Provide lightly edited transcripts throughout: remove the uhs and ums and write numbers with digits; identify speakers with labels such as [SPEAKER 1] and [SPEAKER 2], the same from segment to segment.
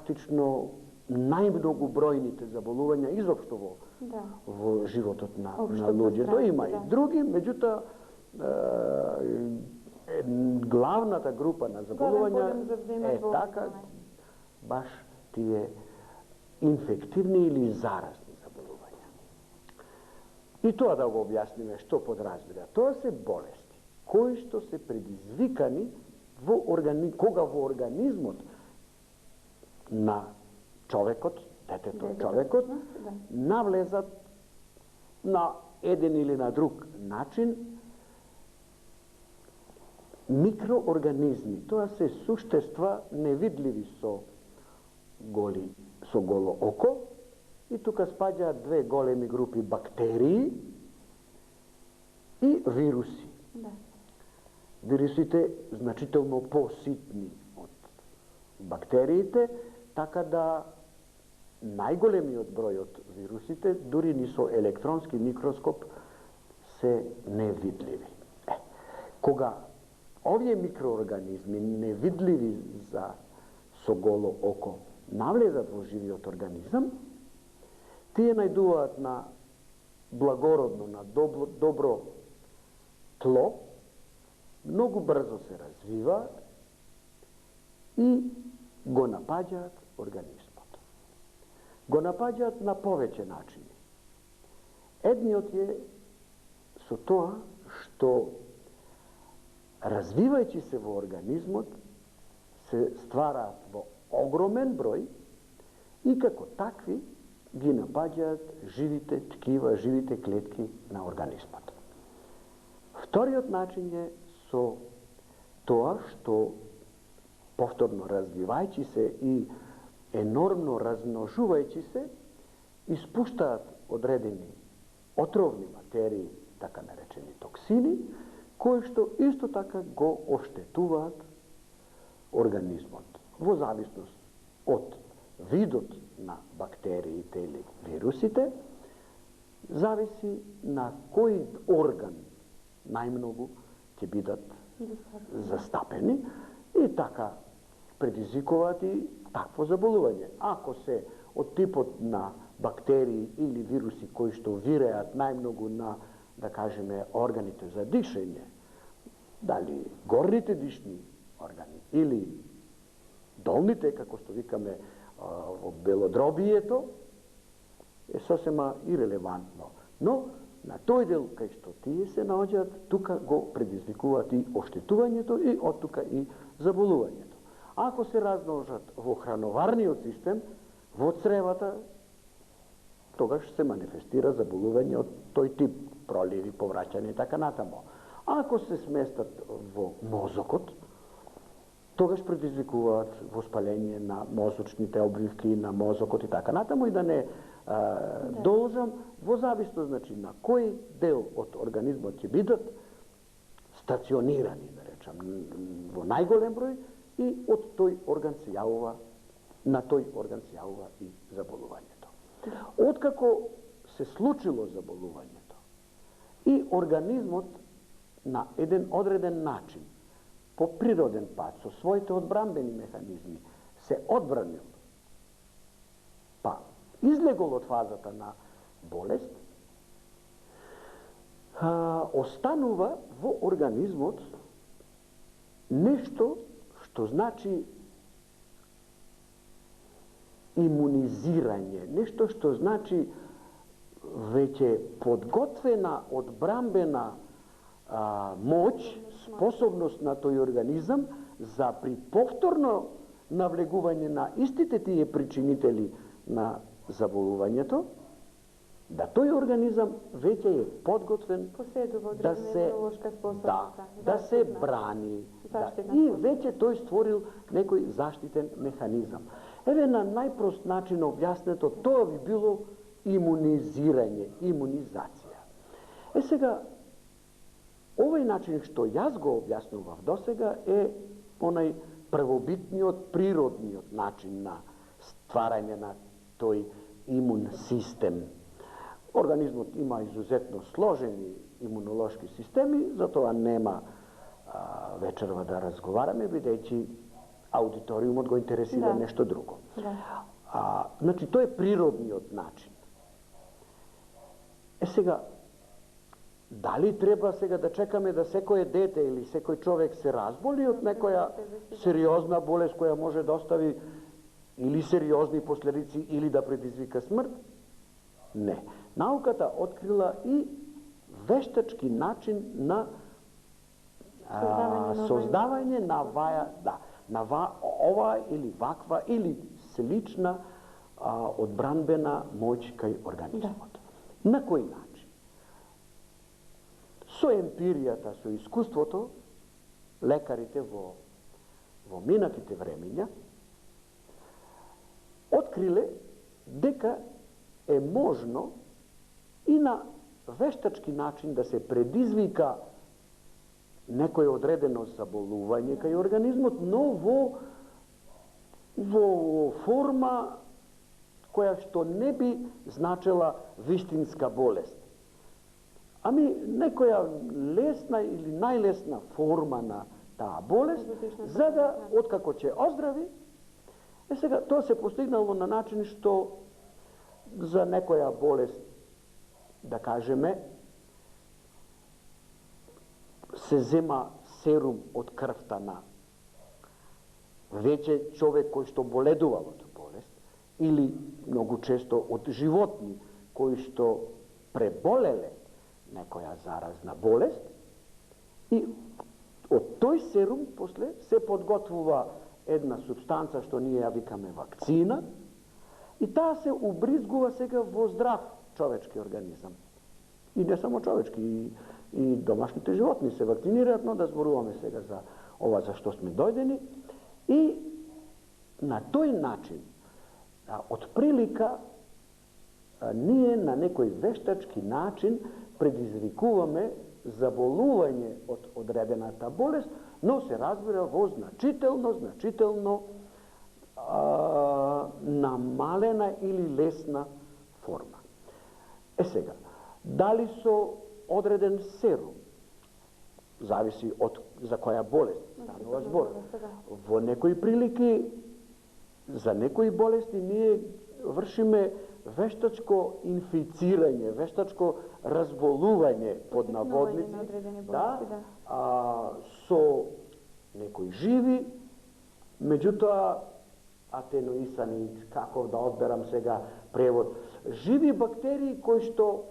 [SPEAKER 1] практично најмногу бројните заболувања изопшто во животот на луѓето. Има и други, меѓутоа главната група на заболувања е така баш тие инфективни или заразни заболувања. И тоа да го објасниме што подразбира. Тоа се болести кои што се предизвикани кога во организмот на човекот, детето, човекот, навлезат на еден или на друг начин микроорганизми. Тоа се суштества невидливи со голо око, и тука спаѓаат две големи групи бактерии и вируси. Вирусите значително поситни од бактериите, така да најголемиот број од вирусите, дури ни со електронски микроскоп, се невидливи. Кога овие микроорганизми, невидливи со голо око, навлезат во живиот организам, тие најдуваат на благородно, на добро тло, многу брзо се развиваат и го напаѓаат организмот. Го напаѓаат на повеќе начини. Едниот е со тоа што развивајќи се во организмот се ствараат во огромен број и како такви ги напаѓаат живите ткива, живите клетки на организмот. Вториот начин е со тоа што повторно развивајќи се и енормно размножувајќи се, испуштаат одредени отровни материи, така наречени токсини, кои што исто така го оштетуваат организмот. Во зависност од видот на бактериите или вирусите, зависи на кој орган најмногу ќе бидат застапени и така предизвикуваат и такво заболување. Ако се од типот на бактерии или вируси кои што виреат најмногу на, да кажеме, органите за дишење, дали горните дишни органи или долните, како што викаме во белодробието, е сосема ирелевантно. Но на тој дел кај што тие се наоѓаат, тука го предизвикуваат и оштетувањето и од тука и заболувањето. Ако се размножат во храноварниот систем, во цревата, тогаш се манифестира заболување од тој тип, проливи, повраќање и така натаму. Ако се сместат во мозокот, тогаш предизвикуваат воспаление на мозочните обвивки, на мозокот и така натаму, и да не должам, во зависност, значи, на кој дел од организмот ќе бидат стационирани, да речам, во најголем број, и од тој орган се јавува, на тој орган се јавува и заболувањето. Откако се случило заболувањето и организмот на еден одреден начин, по природен пат, со своите одбранбени механизми, се одбранил, па излегол од фазата на болест, останува во организмот нешто што значи имунизирање, нешто што значи веќе подготвена одбранбена моќ, способност на тој организам за при повторно навлегување на истите тие причинители на заболувањето, да тој организам веќе е подготвен да се брани. И веќе тој створил некој заштитен механизам. Еве на најпрост начин објаснето, тоа би било имунизирање, имунизација. Сега, овој начин што јас го објаснував досега е онај првобитниот, природниот начин на стварање на тој имун систем. Организмот има изузетно сложени имунолошки системи, затоа нема вечерва да разговараме, бидејќи аудиториумот го интересира нешто друго. Значи, тоа е природниот начин. Сега, дали треба сега да чекаме да секое дете или секој човек се разболи од некоја сериозна болест која може да остави или сериозни последици или да предизвика смрт? Не. Науката открила и вештачки начин на создавање на ова или ваква или слична одбранбена моќ кај организмот. На кој начин? Со емпиријата, со искуството, лекарите во минатите времења откриле дека е можно и на вештачки начин да се предизвика некој одредено заболување кај организмот, но во форма која што не би значела вистинска болест. Ами некоја лесна или најлесна форма на таа болест, за да, откако ќе оздрави, сега тоа се постигнало на начин што за некоја болест, да кажеме, се зема серум од крвта на веќе човек кој што боледува од болест, или многу често од животни кои што преболеле некоја заразна болест, и од тој серум после се подготвува една субстанца што ние ја викаме вакцина, и таа се убризгува сега во здрав човечки организам. И не само човечки, и домашните животни се вакцинираат, но да зборуваме сега за ова за што сме дојдени. И на тој начин, од прилика, ние на некој вештачки начин предизвикуваме заболување од одредената болест, но се разбира во значително намалена или лесна форма. Сега, дали со одреден серум, зависи од за која болест станува збор. Во некои прилики, за некои болести ние вршиме вештачко инфицирање, вештачко разболување под наводници, со некои живи, меѓутоа атенуисани, како да одберам сега превод, живи бактерии кои што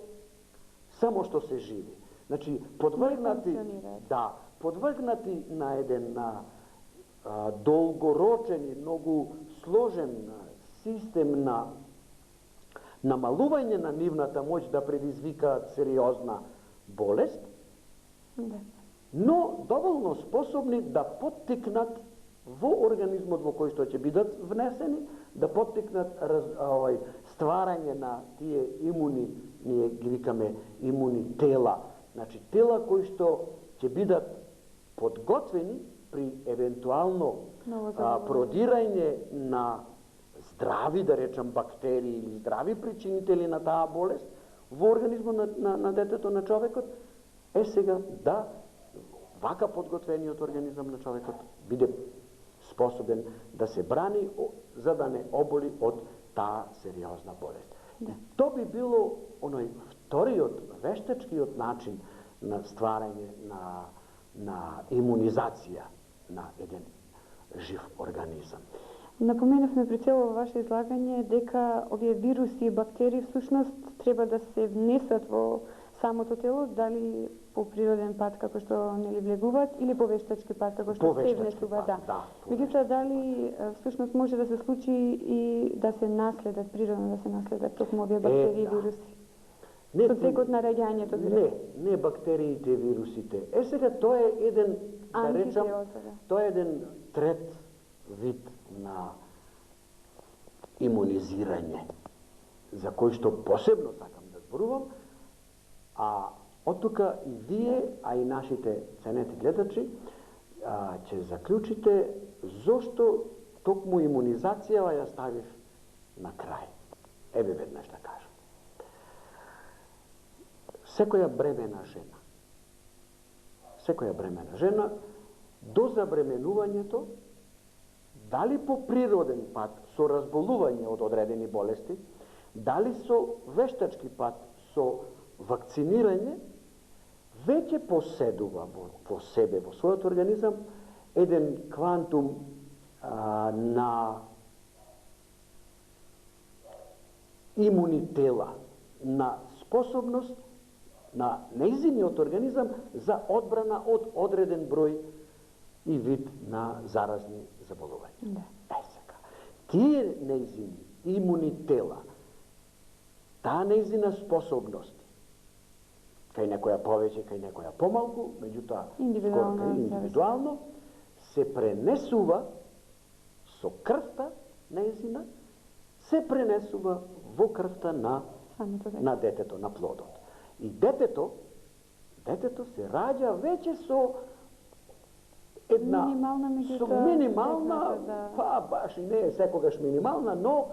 [SPEAKER 1] само што се живи. Значи, подвргнати на еден долгорочен и многу сложен систем на намалување на нивната моќ да предизвикаат сериозна болест, но доволно способни да поттикнат во организмот во кој што ќе бидат внесени, да поттикнат стварање на тие имуни, ние ги викаме имуни тела, значи тела кои што ќе бидат подготвени при евентуално продирање на здрави, да речам, бактерии или здрави причинители на таа болест во организмот на детето, на човекот, сега да вака подготвениот организам на човекот биде способен да се брани за да не оболи од таа сериозна болест. Тоа би било оној вториот вештачкиот начин на стварање на имунизација на еден жив организам.
[SPEAKER 2] Напоменавме при цело ваше излагање дека овие вируси и бактерии всушност треба да се внесат во самото тело, дали по природен пат како што нели влегуваат или по вештачки пат како што се внесуваат. Меѓутоа дали всушност може да се случи и да се наследат, природно да се наследат токму овие бактерии и вируси? Со текот на раѓањето?
[SPEAKER 1] Не бактериите и вирусите. Сега тоа е еден, да речам, тоа е еден трет вид на имунизирање, за кој што посебно сакам да зборувам, а од тука и вие, а и нашите ценети гледачи, ќе заклучите зошто токму имунизацијава ја ставив на крај. Еве веднаш да кажам. Секоја бремена жена до забременувањето дали по природен пат со разболување од одредени болести, дали со вештачки пат со вакцинирање, веќе поседува во себе, во својот организам, еден квантум на имунитела, на способност на нејзиниот организам за одбрана од одреден број и вид на заразни заболувања. Сега, тие нејзини имунитела, таа нејзина способност, кај некоја повеќе, кај некоја помалку, меѓутоа индивидуално, се пренесува со крвта нејзина, се пренесува во крвта на детето, на плодот. И детето се раѓа веќе со една минимална, па баш и не е секогаш минимална, но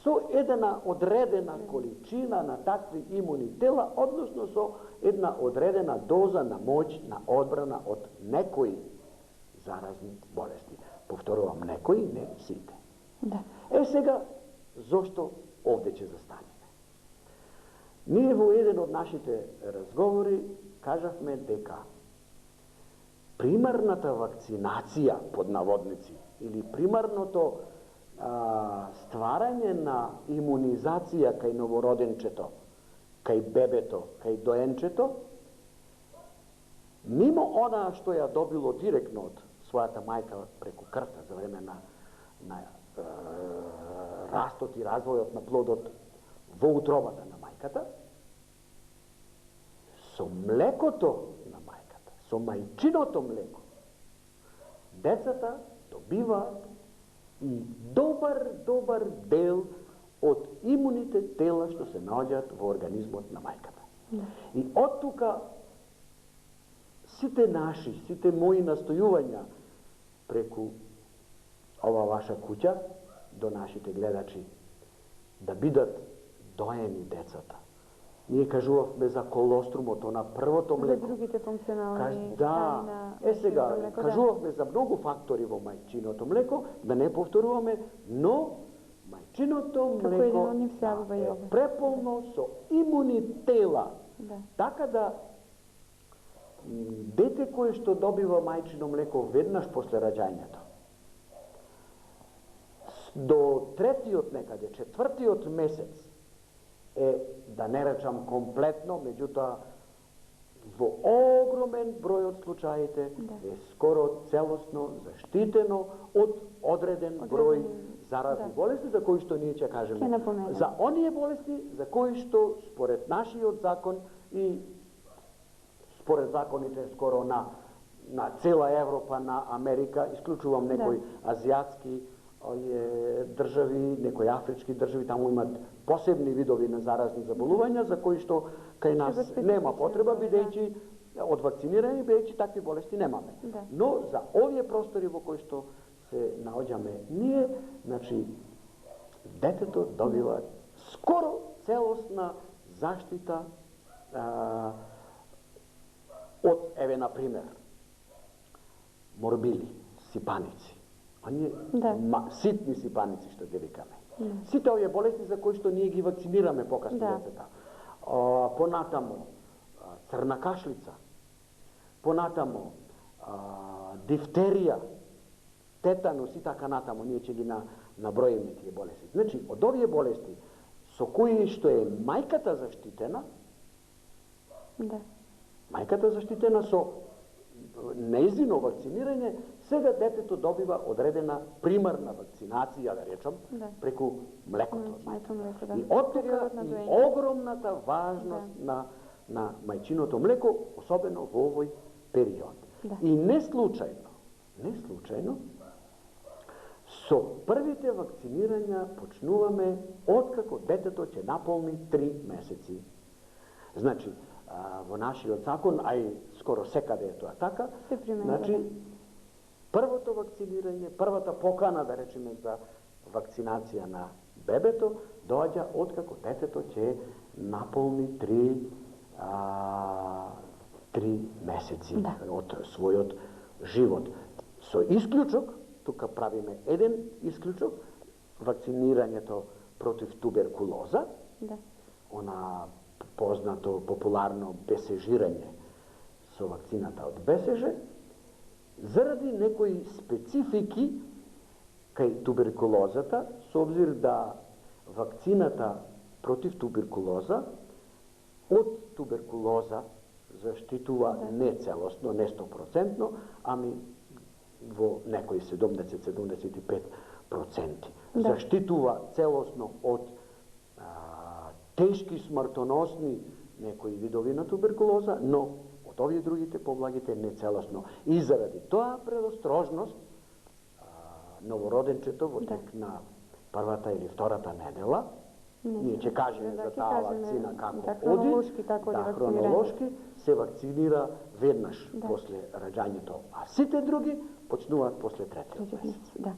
[SPEAKER 1] со една одредена количина на такви имуни тела, односно со една одредена доза на моќ на одбрана од некои заразни болести. Повторувам, некои, не сите. Сега, зошто овде ќе застанеме? Ние во еден од нашите разговори кажавме дека примарната вакцинација, под наводници, или примарното стварање на имунизација кај новороденчето, кај бебето, кај доенчето, мимо онаа што ја добило директно од својата мајка преку крвта за време на растот и развојот на плодот во утробата на мајката, со млекото на мајката, со мајчиното млеко, децата добиваат и добар дел од имуните тела што се наоѓаат во организмот на мајката. И од тука сите мои настојувања преку ова ваша куќа до нашите гледачи да бидат доени децата. Ние кажувавме за колострумото на првото млеко.
[SPEAKER 2] За другите функционални
[SPEAKER 1] страни на сега, млеко, кажувавме за многу фактори во мајчиното млеко, да не повторуваме, но мајчиното млеко е преполно со имуни тела. Така да дете кое што добива мајчино млеко веднаш после раѓањето, до третиот некаде, четвртиот месец е, да не речам комплетно, меѓутоа во огромен број од случаите е скоро целосно заштитено од одреден број заразни болести за кои што ние ќе кажеме. За оние болести за кои што според нашиот закон и според законите скоро на цела Европа, на Америка, исклучувам некои азиатски држави, некои афрички држави, таму имат посебни видови на заразни заболувања за кои што кај нас нема потреба, бидејќи од вакцинирани, бидејќи такви болести немаме. Но за овие простори во кои што се наоѓаме ние, значи детето добива скоро целосна заштита од, еве на пример, морбили, сипаници. Оние ситни сипаници што ги викаме. Сите овие болести за кои што ние ги вакцинираме покасно децата. Понатамо црна кашлица, понатамо дифтерија, тетанус и така натаму, ние ќе ги наброиме тие болести. Значи, од овие болести со кои што е мајката заштитена, мајката заштитена со нејзино вакцинирање, сега детето добива одредена примарна вакцинација, да речам, преку млекото. И од тука и огромната важност на мајчиното млеко, особено во овој период. И не случајно, со првите вакцинирања почнуваме откако детето ќе наполни 3 месеци. Значи, во нашиот закон, а и скоро секаде е тоа така, значи, првото вакцинирање, првата покана, да речеме, за вакцинација на бебето, доаѓа откако детето ќе наполни 3 месеци од својот живот. Со исклучок тука правиме еден исклучок, вакцинирањето против туберкулоза,
[SPEAKER 2] Да.
[SPEAKER 1] она познато популарно бесежирање со вакцината од БСЖ, заради некои специфики кај туберкулозата, со обзир да вакцината против туберкулоза од туберкулоза заштитува не целосно, не 100%, ами во некои 70-75%.
[SPEAKER 2] Да.
[SPEAKER 1] Заштитува целосно од тешки смртоносни некои видови на туберкулоза, но од овие другите поблагите не целосно. И заради тоа предострожност новороденчето во тек на првата или втората недела, ние ќе кажеме за таа вакцина како
[SPEAKER 2] хронолошки, како
[SPEAKER 1] да, хронолошки се вакцинира веднаш после раѓањето, а сите други почнуваат после третиот месец.
[SPEAKER 2] Да.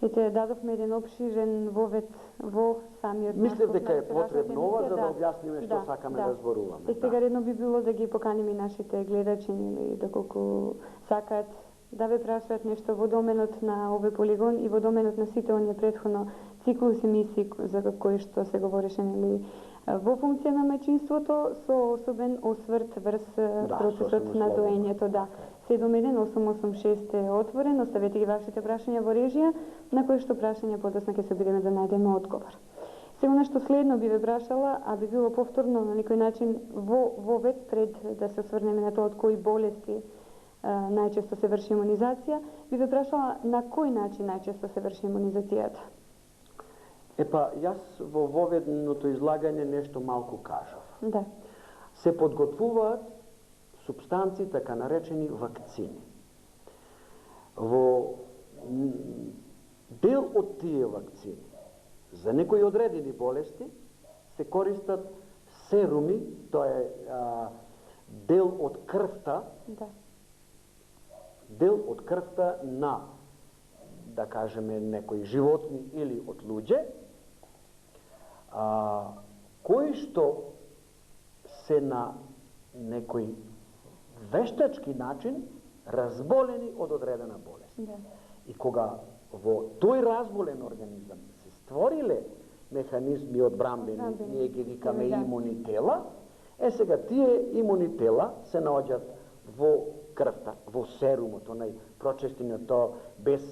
[SPEAKER 2] Ете, дадовме еден обширен вовед во самиот
[SPEAKER 1] Мислев дека е
[SPEAKER 2] наскоп на
[SPEAKER 1] потребно ова за да
[SPEAKER 2] емисија,
[SPEAKER 1] објасниме што сакаме да зборуваме.
[SPEAKER 2] Сега редно би било да ги поканиме нашите гледачи или доколку сакаат да ве прашаат нешто во доменот на овој полигон и во доменот на сите оние претходно циклус емисии за кои што се говореше нели во функција на мајчинството со особен осврт врз процесот на доењето, да. 71-886 е отворен, оставете ги вашите прашања во режија, на кои што прашања подоцна ќе се обидеме да најдеме одговор. Сега нешто следно би ве прашала, а би било повторно на некој начин вовед пред да се осврнеме на тоа од кои болести најчесто се врши имунизација, би ве прашала на кој начин најчесто се врши имунизацијата?
[SPEAKER 1] Епа, јас во воведното излагање нешто малку кажав.
[SPEAKER 2] Да.
[SPEAKER 1] Се подготвуваат субстанции, така наречени вакцини. Во дел од тие вакцини, за некои одредени болести, се користат серуми, тоа е дел од крвта, дел од крвта на, да кажеме, некои животни или од луѓе, кои што се на некој вештачки начин разболени од одредена болест.
[SPEAKER 2] Да.
[SPEAKER 1] И кога во тој разболен организам се створиле механизми одбрамбени, ние ги викаме имуни тела, сега тие имуни тела се наоѓаат во крвта, во серумот, онај прочистениот, без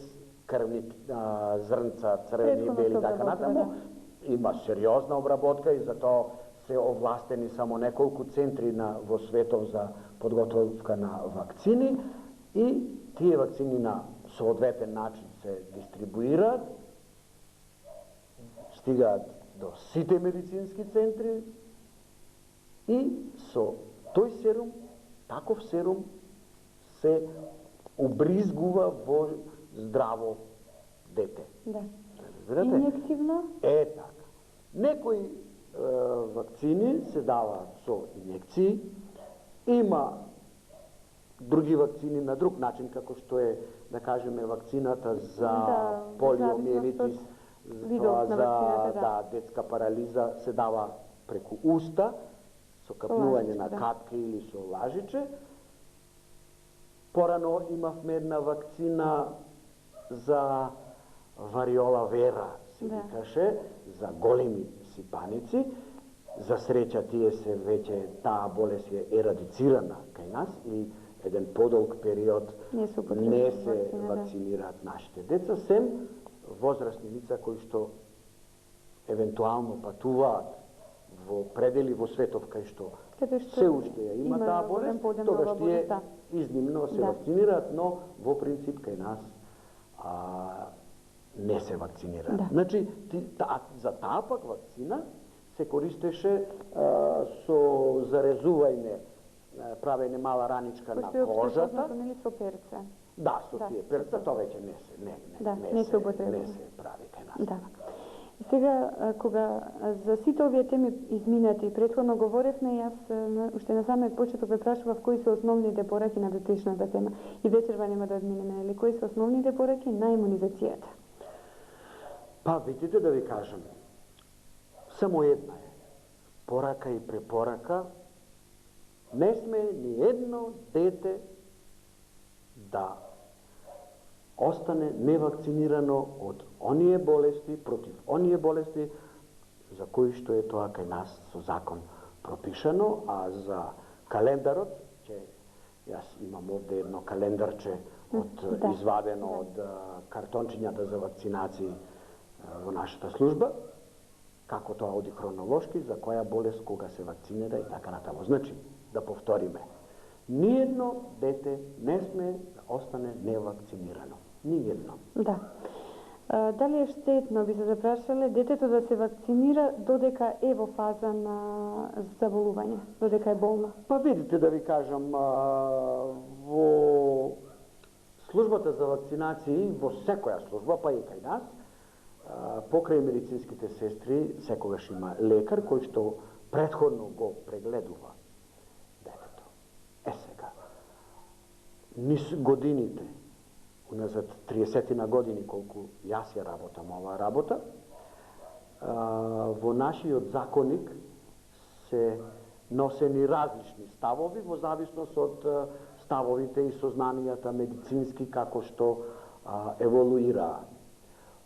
[SPEAKER 1] крвни зрнца, црвени, бели, така натаму, има сериозна обработка и затоа се овластени само неколку центри во светот за подготовка на вакцини и тие вакцини на соодветен начин се дистрибуираат, стигаат до сите медицински центри и со тој серум, таков серум се обризгува во здраво дете.
[SPEAKER 2] Да.
[SPEAKER 1] Разбирате?
[SPEAKER 2] Инјективно?
[SPEAKER 1] Така. Некои вакцини се даваат со инјекции, има други вакцини на друг начин, како што е, да кажеме, вакцината за полиомиелитис, за детска парализа, се дава преку уста, со капнување на капки или со лажиче. Порано имавме една вакцина за вариола вера, се викаше, за големи сипаници. За среќа тие се веќе, таа болест е ерадицирана кај нас и еден подолг период не се вакцинираат нашите деца, сем возрастни лица кои што евентуално патуваат во предели во светов кај што се уште ја има таа болест, тогаш тие изнимно се вакцинираат, но во принцип кај нас не се вакцинираат. Значи, за таа пак вакцина се користеше со зарезување, правење мала раничка на кожата.
[SPEAKER 2] Со перце.
[SPEAKER 1] Да, со тие перца, тоа веќе не се прави кај нас.
[SPEAKER 2] Да. Сега, кога за сите овие теми изминати, претходно говоревме, јас уште на самиот почеток ве прашував кои се основните пораки на дотичната тема. И вечерва нема да одминеме, или кои се основните пораки на имунизацијата?
[SPEAKER 1] Па, видите да ви кажам, само една е. Порака и препорака, не сме ни едно дете да остане невакцинирано од оние болести, против оние болести за кои што е тоа кај нас со закон пропишано, а за календарот, јас имам овде едно календарче извадено од картончињата за вакцинации во нашата служба, како тоа оди хронолошки, за која болест, кога се вакцинира и така натаму. Значи, да повториме, ниедно дете не сме да остане невакцинирано. Ниедно.
[SPEAKER 2] Да. Дали е штетно, би се запрашале, детето да се вакцинира додека е во фаза на заболување, додека е болно?
[SPEAKER 1] Па видите, да ви кажам, во службата за вакцинации, во секоја служба, па и кај нас, покрај медицинските сестри, секогаш има лекар кој што претходно го прегледува детето. Сега, низ годините, уназад 30 на години колку јас ја работам оваа работа, во нашиот законник се носени различни ставови во зависност од ставовите и сознанијата медицински како што еволуираа.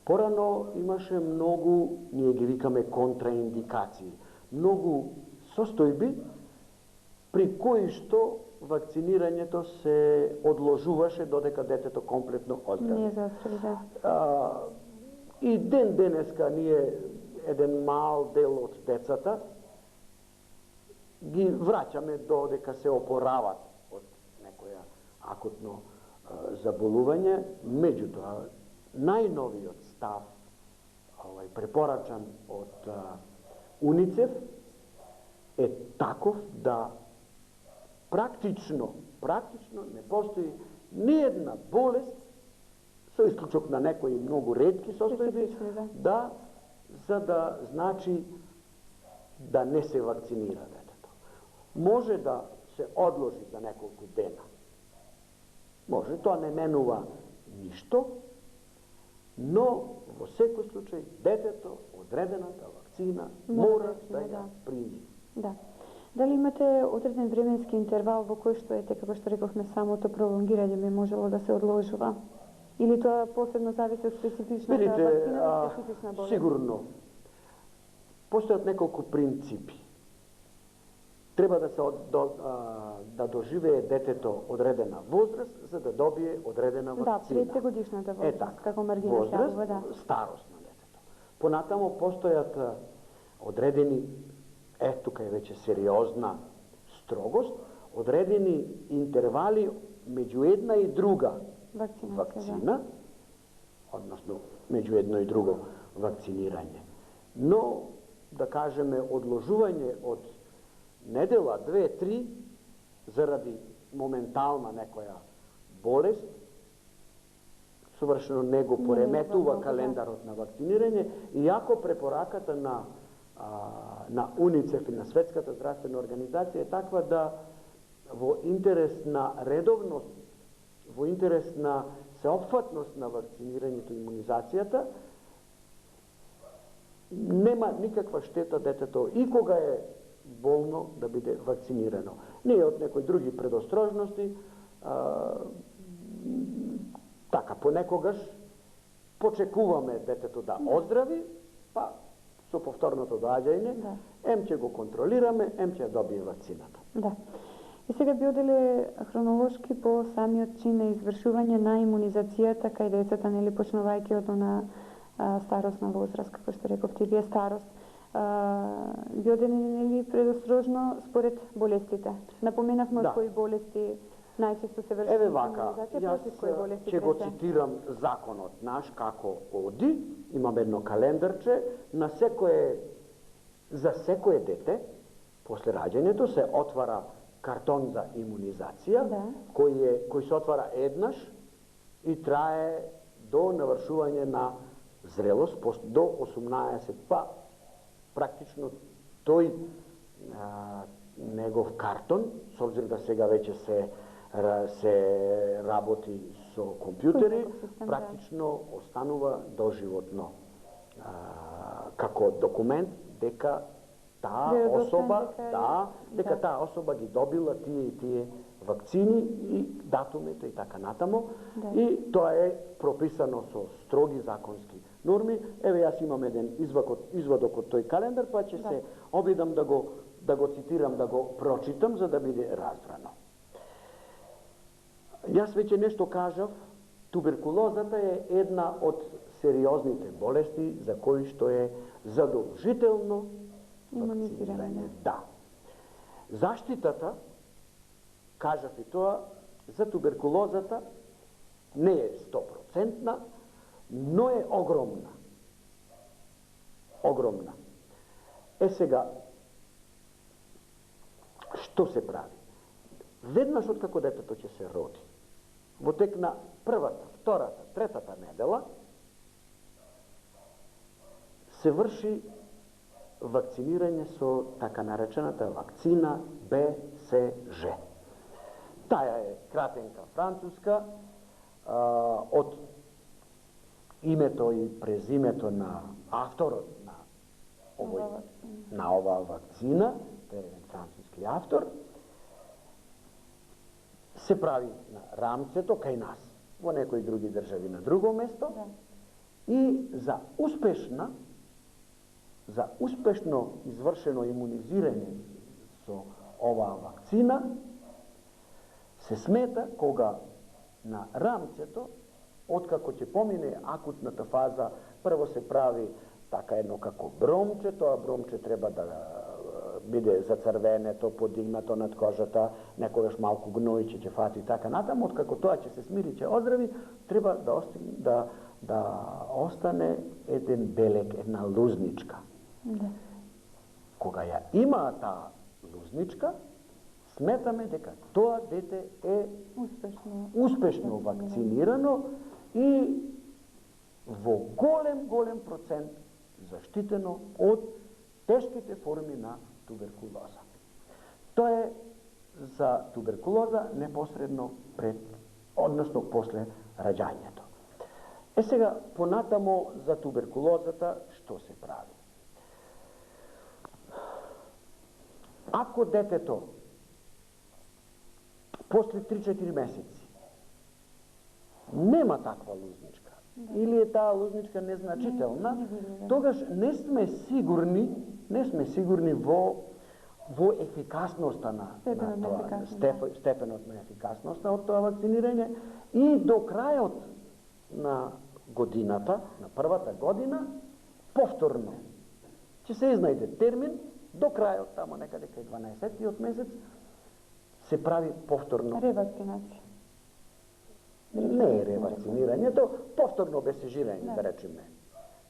[SPEAKER 1] Порано имаше многу, ние ги викаме контраиндикации, многу состојби при кои што вакцинирањето се одложуваше додека детето комплетно оздрави.
[SPEAKER 2] Не заздрави, да.
[SPEAKER 1] И ден денеска ние еден мал дел од децата ги враќаме додека се опорават од некоја акутно заболување. Меѓутоа, најновиот став, препорачан од УНИЦЕФ, е таков да практично не постои ниедна болест, со исклучок на некои многу ретки состојби, за да значи да не се вакцинира детето. Може да се одложи за неколку дена. Може, тоа не менува ништо, но во секој случај детето одредената вакцина мора да ја прими.
[SPEAKER 2] Да. Дали имате одреден временски интервал во кој што како што рековме, самото пролонгирање би можело да се одложува? Или тоа посебно зависи од специфичната вакцина, специфична болест?
[SPEAKER 1] Сигурно. Постојат неколку принципи. Треба да се да доживее детето одредена возраст за да добие одредена вакцина.
[SPEAKER 2] Да, 30-годишната возраст, како маргина
[SPEAKER 1] возраст,
[SPEAKER 2] се да.
[SPEAKER 1] старост на детето. Понатамо постојат одредени, тука е веќе сериозна строгост, одредени интервали меѓу една и друга вакцина, односно меѓу едно и друго вакцинирање. Но, да кажеме, одложување од недела, 2-3, заради моментална некоја болест, совршено не го пореметува календарот на вакцинирање, иако препораката на УНИЦЕФ и на Светската здравствена организација е таква да во интерес на редовност, во интерес на сеопфатност на вакцинирањето и имунизацијата, нема никаква штета детето и кога е болно да биде вакцинирано. Ние од некои други предострожности, така понекогаш почекуваме детето да оздрави, па со повторното доаѓање, ем ќе го контролираме, ем ќе добие вакцината.
[SPEAKER 2] Да. И сега би оделе хронолошки по самиот чин на извршување на имунизацијата кај децата, нели, почнувајќи од на старосна возраст, како што рековте, вие старост. Би оделе, нели, предострожно според болестите. Напоменавме од кои болести најчесто се врши имунизација, против кои болести
[SPEAKER 1] ќе го цитирам законот наш како оди, имам едно календарче, за секое дете, после раѓањето се отвара картон за имунизација, кој се отвара еднаш и трае до навршување на зрелост, до 18, па практично тој негов картон, с обзир да сега веќе се работи со компјутери, практично останува доживотно како документ дека таа особа, дека таа особа ги добила тие и тие вакцини и датумите и така натамо.
[SPEAKER 2] Да.
[SPEAKER 1] И тоа е прописано со строги законски норми. Еве јас имам еден извадок од тој календар, па ќе се обидам да го цитирам, да го прочитам за да биде разбрано. Јас веќе нешто кажав, туберкулозата е една од сериозните болести за кои што е задолжително
[SPEAKER 2] имунизирање.
[SPEAKER 1] Да. Заштитата, кажав и тоа, за туберкулозата не е 100%, но е огромна. Огромна. Сега, што се прави? Веднаш откако детето ќе се роди, во тек на првата, втората, третата недела, се врши вакцинирање со така наречената вакцина БСЖ. Таа е кратенка француска, од името и презимето на авторот на оваа вакцина, тој е еден француски автор, се прави на рамцето кај нас, во некои други држави на друго место, и за успешно извршено имунизирање со оваа вакцина се смета кога на рамцето, откако ќе помине акутната фаза, прво се прави така едно како бромче, тоа бромче треба да биде зацрвенето, подигнато над кожата, некогаш малку гнојче ќе фати така натаму, откако тоа ќе се смири, ќе оздрави, треба да остане еден белек, една лузничка.
[SPEAKER 2] Да.
[SPEAKER 1] Кога ја има таа лузничка, сметаме дека тоа дете е успешно вакцинирано и во голем процент заштитено од тешките форми на туберкулоза. Тоа е за туберкулоза непосредно односно после раѓањето. Сега, понатамо за туберкулозата, што се прави? Ако детето после 3-4 месеци нема таква лузничка, или е таа лузничка незначителна, тогаш не сме сигурни во ефикасноста на степенот на ефикасноста од тоа вакцинирање и до крајот на годината, на првата година, повторно ќе се изнајде термин, до крајот, тамо некаде кај 12-тиот месец, се прави повторно
[SPEAKER 2] ревакцинација.
[SPEAKER 1] Не е ревакцинирањето, повторно обесежирање, да речеме.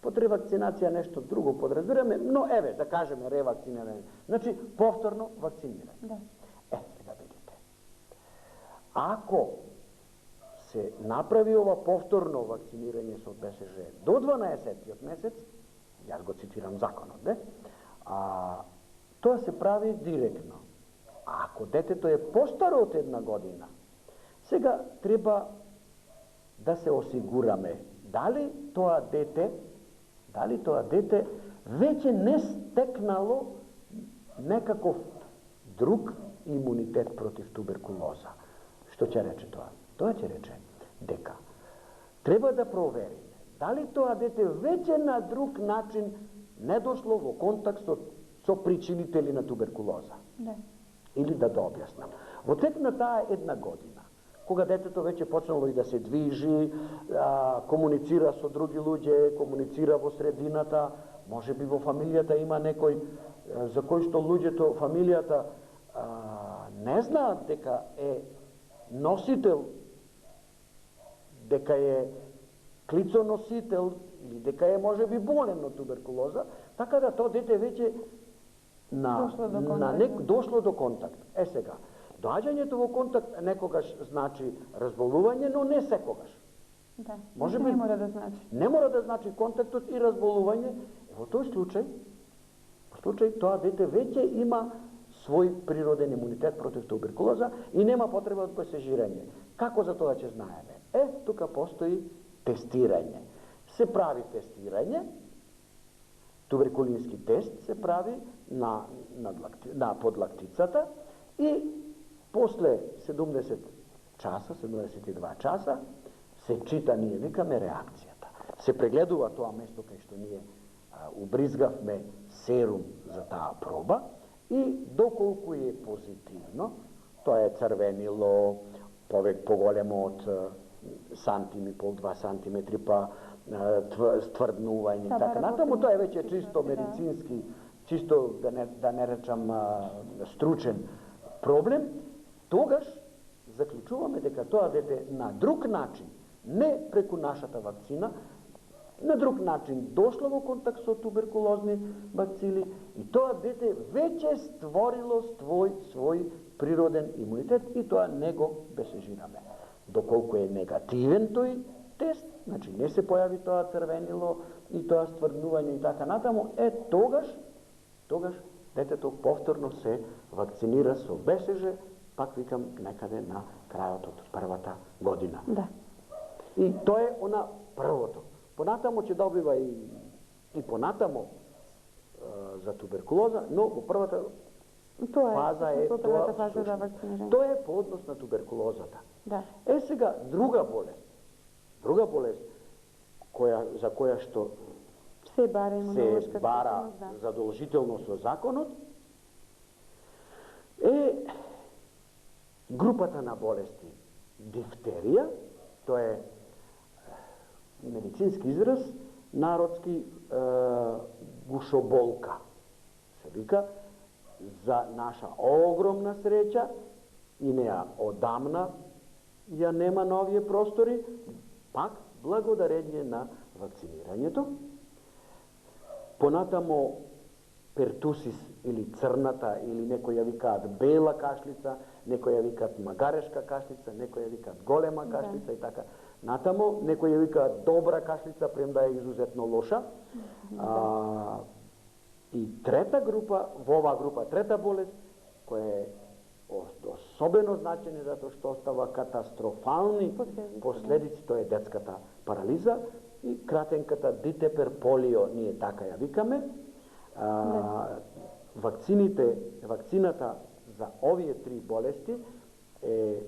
[SPEAKER 1] Под ревакцинација нешто друго подразбираме, но еве, да кажеме ревакцинирање. Значи, повторно вакцинирање.
[SPEAKER 2] Да.
[SPEAKER 1] Сега видите. Ако се направи ова повторно вакцинирање со БСЖ до 12-тиот месец, јас го цитирам законот, тоа се прави директно. Ако детето е постаро од 1 година, сега треба да се осигураме дали тоа дете веќе не стекнало некаков друг имунитет против туберкулоза. Што ќе рече тоа? Тоа ќе рече дека треба да провериме дали тоа дете веќе на друг начин не дошло во контакт со причинители на туберкулоза.
[SPEAKER 2] Да.
[SPEAKER 1] Или да објаснам. Во тек на таа 1 година, кога детето веќе почнало и да се движи, комуницира со други луѓе, комуницира во средината, може би во фамилијата има некој за кој што луѓето, фамилијата не знаат дека е носител, дека е клицоносител или дека е можеби болен од туберкулоза, така да тоа дете веќе дошло до контакт. Сега, доаѓањето во контакт некогаш значи разболување, но не секогаш.
[SPEAKER 2] Да,
[SPEAKER 1] може
[SPEAKER 2] не мора да значи.
[SPEAKER 1] Не мора да значи контактот и разболување. Во тој случај тоа дете веќе има свој природен имунитет против туберкулоза и нема потреба од посежирање. Како за тоа ќе знаеме? Тука постои тестирање. Се прави тестирање, туберкулински тест се прави на подлактицата и после 70 часа, 72 часа, се чита, ние викаме, реакцијата. Се прегледува тоа место кај што ние убризгавме серум за таа проба и доколку е позитивно, тоа е црвенило, повеќе поголемо од сантим и пол, 2 сантиметри, па стврднување и така натаму, тоа е веќе чисто медицински, чисто да не речам стручен проблем, тогаш заклучуваме дека тоа дете на друг начин, не преку нашата вакцина, на друг начин дошло во контакт со туберкулозни бацили и тоа дете веќе створило свој природен имунитет и тоа не го бесежираме. Доколку е негативен тој тест, значи не се појави тоа црвенило и тоа стврднување и така натаму, тогаш детето повторно се вакцинира со БСЖ, пак викам некаде на крајот од првата година.
[SPEAKER 2] Да.
[SPEAKER 1] И тоа е она првото. Понатамо ќе добива и понатамо за туберкулоза, но во првата фаза е тоа е по однос на туберкулозата.
[SPEAKER 2] Да.
[SPEAKER 1] Сега друга болест за која што
[SPEAKER 2] се бара
[SPEAKER 1] задолжително со законот е групата на болести дифтерија, тоа е медицински израз, народски гушоболка. Се вика, за наша огромна среќа, и неа одамна ја нема на овие простори, пак благодарение на вакцинирањето. Понатамо пертусис или црната, или некои ја викаат бела кашлица, некои ја викаат магарешка кашлица, некои ја викаат голема кашлица и така. Натамо, некои ја викаат добра кашлица, премда е изузетно лоша. И трета група, во оваа група, трета болест, која е особено значење затоа што остава катастрофални последици, тоа е детската парализа и кратенката дитепер полио, ние така ја викаме. Вакцината за овие три болести е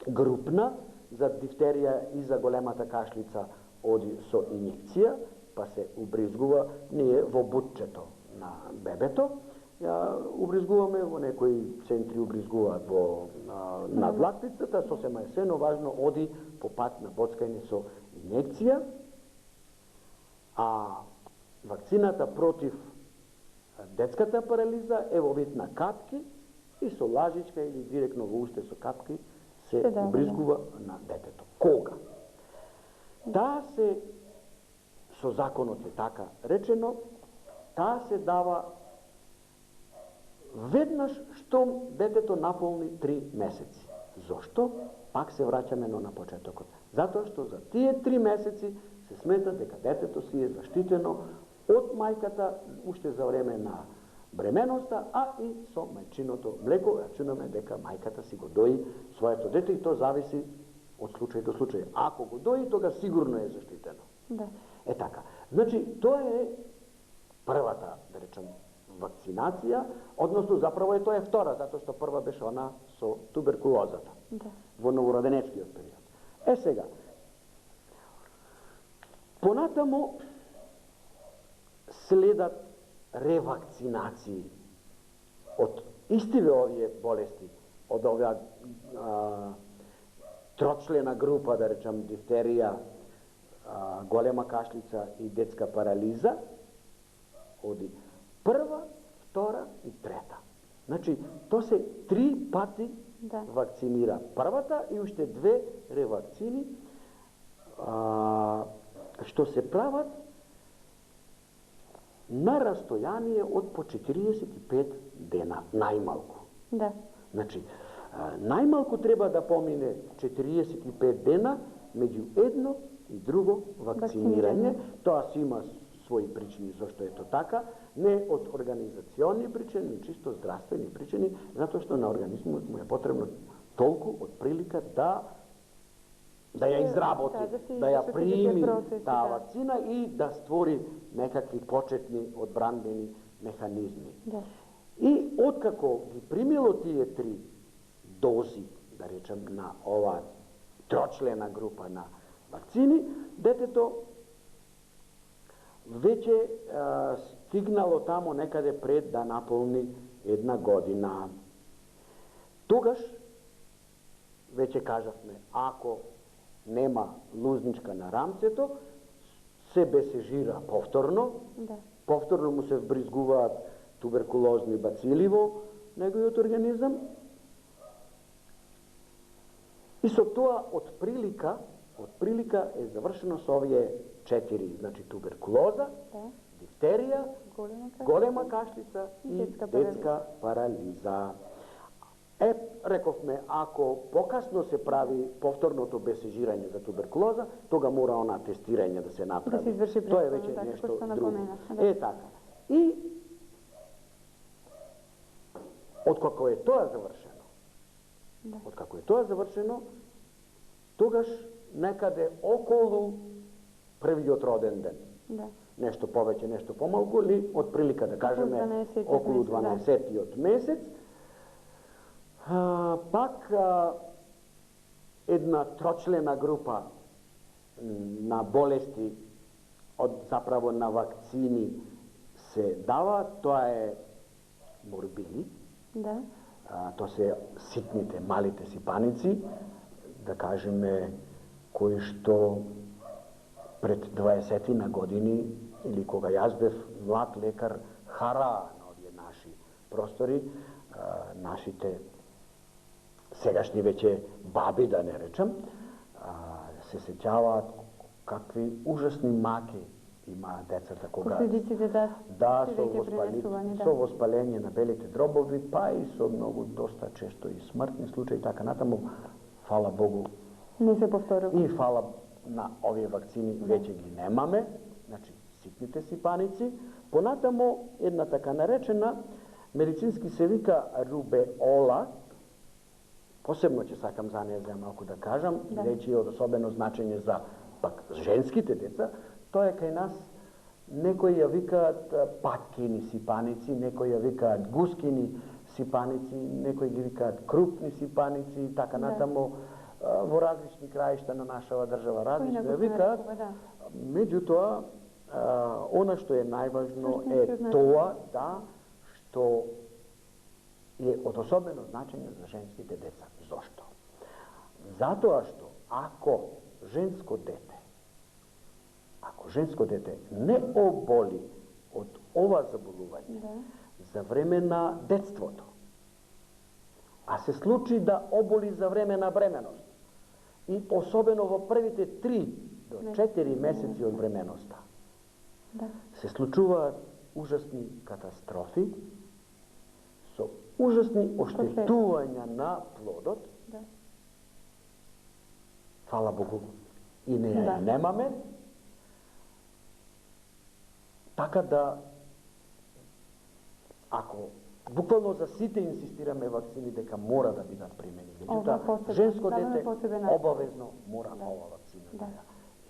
[SPEAKER 1] групна, за дифтерија и за големата кашлица оди со инјекција, па се убризгува ние во бутчето на бебето. Убризгуваме, во некои центри убризгуваат во надлактицата, сосема есено важно оди по пат на боцкање со инјекција, а вакцината против детската парализа е во вид на капки и со лажичка или директно во усте со капки се убризгува на детето. Кога? Таа се, со законот е така речено, таа се дава веднаш штом детето наполни 3 месеци. Зошто? Пак се враќаме на почетокот. Затоа што за тие 3 месеци се смета дека детето си е заштитено од мајката уште за време на бременоста, а и со мајчиното млеко. Рачунаме дека мајката си го дои своето дете и тоа зависи од случај до случај. Ако го дои, тога сигурно е заштитено.
[SPEAKER 2] Да.
[SPEAKER 1] Е така. Значи, тоа е првата, да речем, вакцинација, односно заправо е тоа е втора, затоа што прва беше она со туберкулозата.
[SPEAKER 2] Да.
[SPEAKER 1] Во новороденечкиот период. Сега, понатамо следат ревакцинации од истиве овие болести, од оваа трочлена група, да речам, дифтерија, голема кашлица и детска парализа, оди прва, втора и трета. Значи, то се 3 пати вакцинира првата и уште 2 ревакцини, што се прават на растојание од по 45 дена, најмалку.
[SPEAKER 2] Да.
[SPEAKER 1] Значи, најмалку треба да помине 45 дена меѓу едно и друго вакцинирање. Тоа си има своји причини зашто е тоа така, не од организациони причини, чисто здравствени причини, затоа што на организмот му е потребно толку од прилика да ја изработи, да ја прими таа вакцина и да створи некакви почетни одбранбени механизми.
[SPEAKER 2] Да.
[SPEAKER 1] И откако ги примило тие 3 дози, да речем, на ова трочлена група на вакцини, детето веќе стигнало тамо некаде пред да наполни 1 година. Тогаш, веќе кажавме, ако нема лузничка на рамцето, се бесежира повторно, повторно му се вбризгуваат туберкулозни бацили во неговиот организам, и со тоа од прилика е завршено со овие 4, значи туберкулоза, дифтерија, голема кашлица и детска парализа. Рековме, ако покасно се прави повторното бесежирање за туберкулоза, тога мора она тестирање да се направи.
[SPEAKER 2] Да се изврши
[SPEAKER 1] тоа е веќе нешто друго. Така. И откако е тоа завршено, тогаш некаде околу првиот роден ден. Нешто повеќе, нешто помалку, или од прилика да кажеме околу 12-тиот месец, пак една трочлена група на болести заправо на вакцини се дава, тоа е морбили, тоа се ситните, малите сипаници, да кажеме, кои што пред 20 на години, или кога јас бев млад лекар, хара на овие наши простори, нашите сегашни веќе баби, да не речем, се сеќаваат какви ужасни маки имаат децата кога со воспаление на белите дробови, па и со многу доста често и смртни случаи, така натаму. Фала Богу,
[SPEAKER 2] не се повторува.
[SPEAKER 1] И фала на овие вакцини веќе ги немаме, значи ситните сипаници. Понатамо една така наречена, медицински се вика рубеола, посебно ќе сакам за неја за малку да кажам, речи од особено значење за пак женските деца, тоа е кај нас, некои ја викаат паткини сипаници, некои ја викаат гускини сипаници, некои ги викаат крупни сипаници, така натаму во различни краишта на нашава држава различно ја викаат. Меѓутоа, она што е најважно е тоа што е од особено значење за женските деца. Зошто? Затоа што ако женско дете не оболи од ова заболување за време на детството, а се случи да оболи за време на бременост, и особено во првите 3 до 4 месеци од бременоста, се случуваат ужасни катастрофи, со ужасни оштетувања на плодот. Фала Богу, и неја немаме. Така да, ако буквално за сите инсистираме вакцини дека мора да бидат примени, меѓутоа женско дете обавезно мора ова вакцина да ја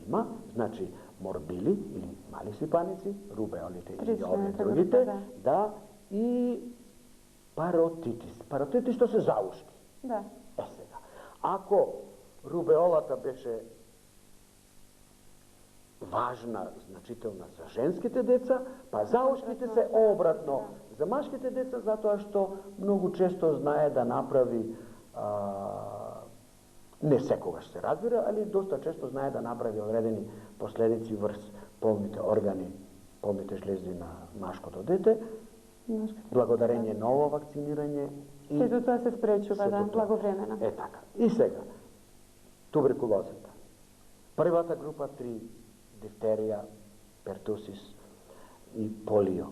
[SPEAKER 1] има, значи морбили или мали сипаници, рубеолите и овие другите, и паротитис. Паротитис што се заушки. Сега, ако рубеолата беше важна, значителна за женските деца, па заушките се обратно за машките деца, затоа што многу често знае да направи, не секогаш се разбира, али доста често знае да направи одредени последици врз полните органи, полните жлезди на машкото дете, благодарење на ово вакцинирање.
[SPEAKER 2] Сето тоа се спречува, благовремено.
[SPEAKER 1] Така. И сега, туберкулозата. Првата група 3, дифтерија, пертусис и полио.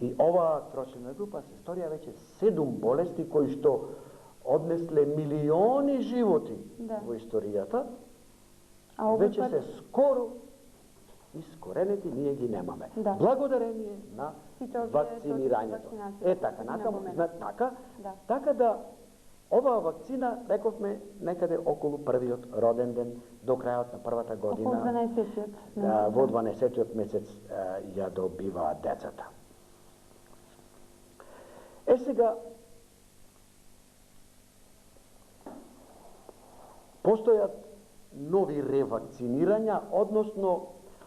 [SPEAKER 1] И оваа трочлена група се сторија веќе 7 болести кои што однесле милиони животи во историјата, веќе се скоро искоренети, ние ги немаме. Благодарение на вакцинирањето. Така, така да оваа вакцина, рековме, некаде околу првиот роден ден, до крајот на првата година, во 12-тиот месец ја добиваат децата. Сега, постојат нови ревакцинирања, односно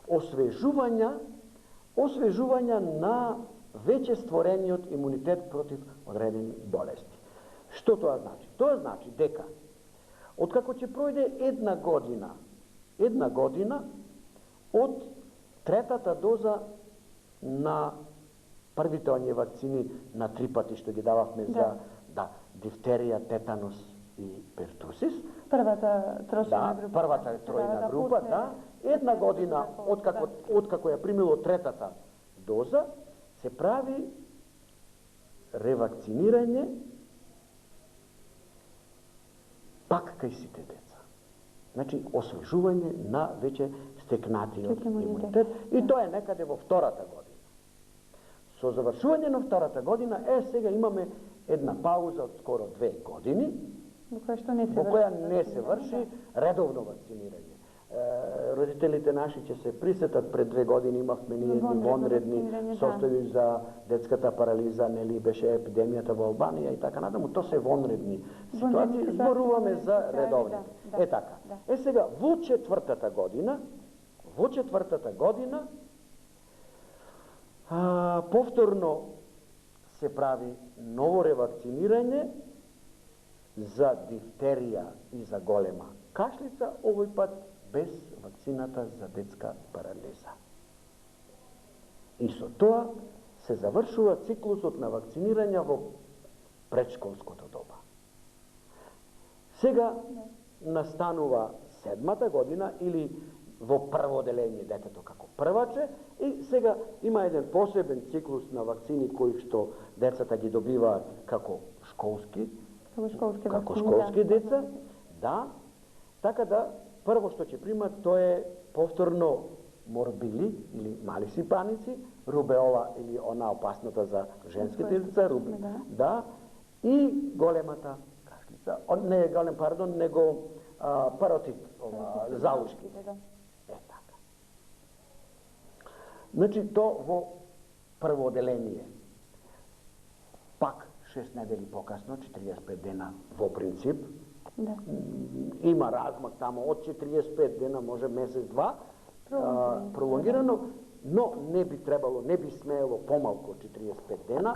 [SPEAKER 1] освежувања на веќе створениот имунитет против одредени болести. Што тоа значи? Тоа значи дека откако ќе пројде една година од третата доза на првите оние вакцини на 3 пати што ги дававме за дифтерија, тетанус и пертусис.
[SPEAKER 2] Првата тројна група.
[SPEAKER 1] Првата тројна група, една година откако ја примило третата доза, се прави ревакцинирање пак кај сите деца. Значи, освежување на веќе стекнатиот имунитет. И тоа е некаде во втората година. Со завршување на втората година, сега имаме една пауза од скоро 2 години, во која не се врши редовно вакцинирање. Родителите наши ќе се присетат, пред 2 години имавме ние вонредни состојби за детската парализа, нели беше епидемијата во Албанија и така натаму, то се вонредни ситуации, зборуваме за редовните. Така. Сега во четвртата година повторно се прави ново ревакцинирање за дифтерија и за голема кашлица, овој пат без вакцината за детска парализа. И со тоа се завршува циклусот на вакцинирање во предшколското доба. Сега настанува 7-та година или во прво оделение детето како прваче и сега има еден посебен циклус на вакцини кои што децата ги добиваат како школски деца. Така да прво што ќе примат тоа е повторно морбили или мали сипаници, рубеола или она опасната за женските деца, и големата кашлица, не голем, него паротит, заушки. Така. Значи, то во прво оделение. Пак 6 недели покасно, 45 дена во принцип. Има размак тамо од 45 дена, може месец-два, пролонгирано, но не би смеело помалку од 45 дена.